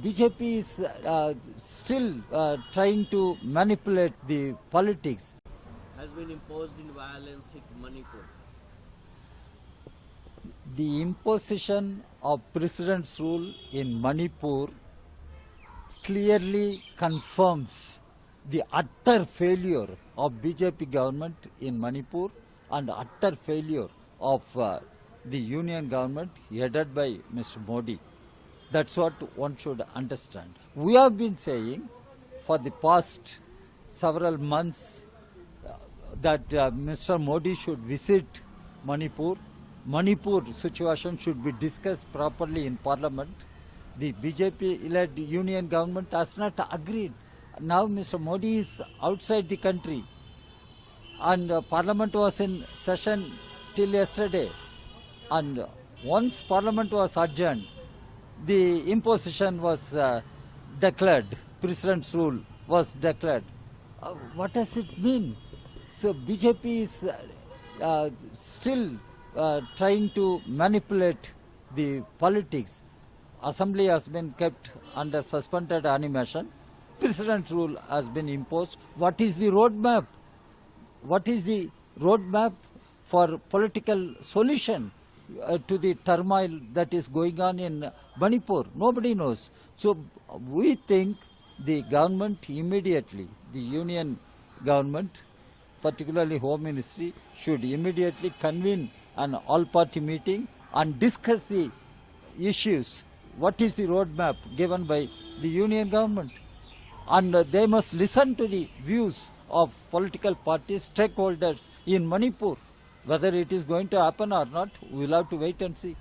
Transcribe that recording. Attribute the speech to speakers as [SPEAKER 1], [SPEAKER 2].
[SPEAKER 1] BJP is still trying to manipulate the politics.
[SPEAKER 2] Has been imposed in violence in Manipur.
[SPEAKER 1] The imposition of president's rule in Manipur clearly confirms the utter failure of BJP government in Manipur and utter failure of the union government headed by Mr. Modi. That's what one should understand. We have been saying for the past several months that Mr. Modi should visit Manipur. Manipur situation should be discussed properly in Parliament. The BJP-led union government has not agreed. Now Mr. Modi is outside the country and Parliament was in session till yesterday. And once Parliament was adjourned, the imposition was declared, President's rule was declared. What does it mean? So BJP is still trying to manipulate the politics. Assembly has been kept under suspended animation. President's rule has been imposed. What is the roadmap? What is the roadmap for political solution to the turmoil that is going on in Manipur? Nobody knows. So we think the government immediately, the union government, particularly Home Ministry, should immediately convene an all-party meeting and discuss the issues. What is the roadmap given by the union government? And they must listen to the views of political parties, stakeholders in Manipur. Whether it is going to happen or not, we will have to wait and see.